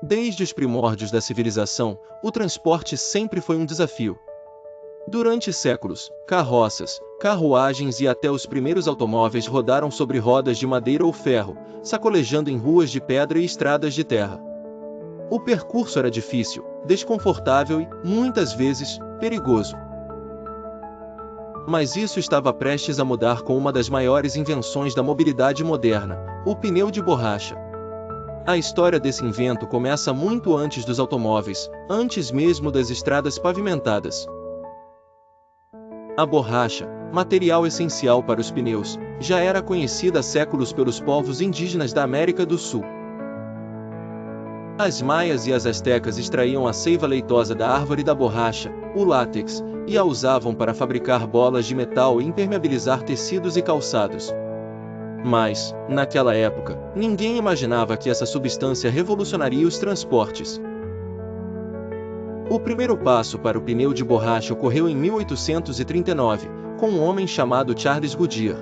Desde os primórdios da civilização, o transporte sempre foi um desafio. Durante séculos, carroças, carruagens e até os primeiros automóveis rodaram sobre rodas de madeira ou ferro, sacolejando em ruas de pedra e estradas de terra. O percurso era difícil, desconfortável e, muitas vezes, perigoso. Mas isso estava prestes a mudar com uma das maiores invenções da mobilidade moderna, o pneu de borracha. A história desse invento começa muito antes dos automóveis, antes mesmo das estradas pavimentadas. A borracha, material essencial para os pneus, já era conhecida há séculos pelos povos indígenas da América do Sul. As maias e as astecas extraíam a seiva leitosa da árvore da borracha, o látex, e a usavam para fabricar bolas de metal e impermeabilizar tecidos e calçados. Mas, naquela época, ninguém imaginava que essa substância revolucionaria os transportes. O primeiro passo para o pneu de borracha ocorreu em 1839, com um homem chamado Charles Goodyear.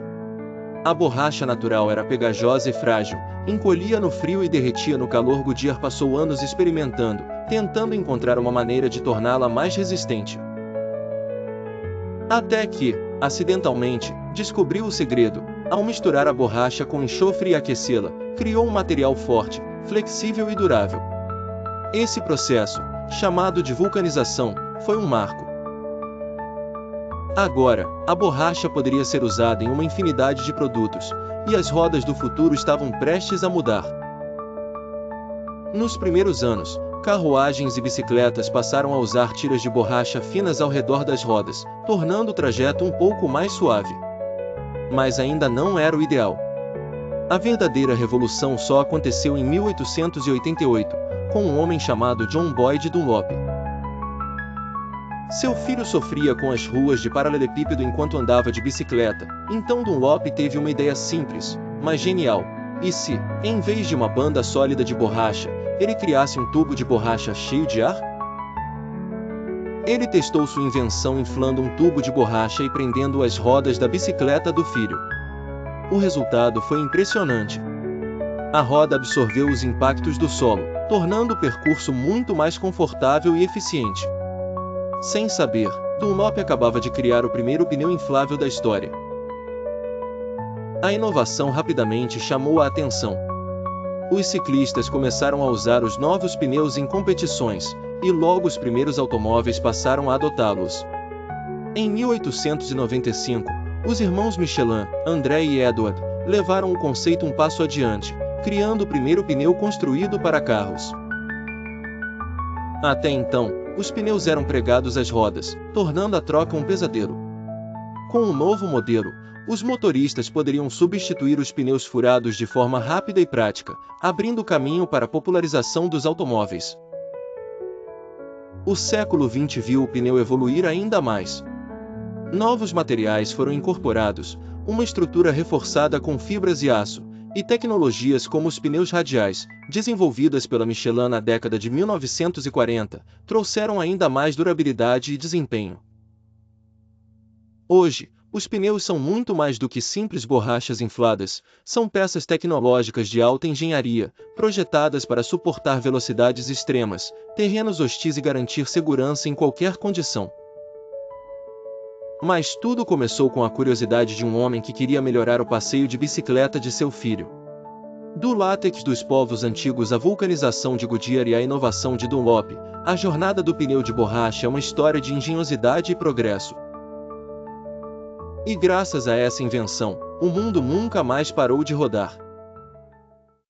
A borracha natural era pegajosa e frágil, encolhia no frio e derretia no calor. Goodyear passou anos experimentando, tentando encontrar uma maneira de torná-la mais resistente. Até que, acidentalmente, descobriu o segredo. Ao misturar a borracha com enxofre e aquecê-la, criou um material forte, flexível e durável. Esse processo, chamado de vulcanização, foi um marco. Agora, a borracha poderia ser usada em uma infinidade de produtos, e as rodas do futuro estavam prestes a mudar. Nos primeiros anos, carruagens e bicicletas passaram a usar tiras de borracha finas ao redor das rodas, tornando o trajeto um pouco mais suave. Mas ainda não era o ideal. A verdadeira revolução só aconteceu em 1888, com um homem chamado John Boyd Dunlop. Seu filho sofria com as ruas de paralelepípedo enquanto andava de bicicleta, então Dunlop teve uma ideia simples, mas genial. E se, em vez de uma banda sólida de borracha, ele criasse um tubo de borracha cheio de ar? Ele testou sua invenção inflando um tubo de borracha e prendendo às rodas da bicicleta do filho. O resultado foi impressionante. A roda absorveu os impactos do solo, tornando o percurso muito mais confortável e eficiente. Sem saber, Dunlop acabava de criar o primeiro pneu inflável da história. A inovação rapidamente chamou a atenção. Os ciclistas começaram a usar os novos pneus em competições, e logo os primeiros automóveis passaram a adotá-los. Em 1895, os irmãos Michelin, André e Edward, levaram o conceito um passo adiante, criando o primeiro pneu construído para carros. Até então, os pneus eram pregados às rodas, tornando a troca um pesadelo. Com o novo modelo, os motoristas poderiam substituir os pneus furados de forma rápida e prática, abrindo caminho para a popularização dos automóveis. O século XX viu o pneu evoluir ainda mais. Novos materiais foram incorporados, uma estrutura reforçada com fibras e aço, e tecnologias como os pneus radiais, desenvolvidas pela Michelin na década de 1940, trouxeram ainda mais durabilidade e desempenho. Hoje, os pneus são muito mais do que simples borrachas infladas, são peças tecnológicas de alta engenharia, projetadas para suportar velocidades extremas, terrenos hostis e garantir segurança em qualquer condição. Mas tudo começou com a curiosidade de um homem que queria melhorar o passeio de bicicleta de seu filho. Do látex dos povos antigos à vulcanização de Goodyear e à inovação de Dunlop, a jornada do pneu de borracha é uma história de engenhosidade e progresso. E graças a essa invenção, o mundo nunca mais parou de rodar.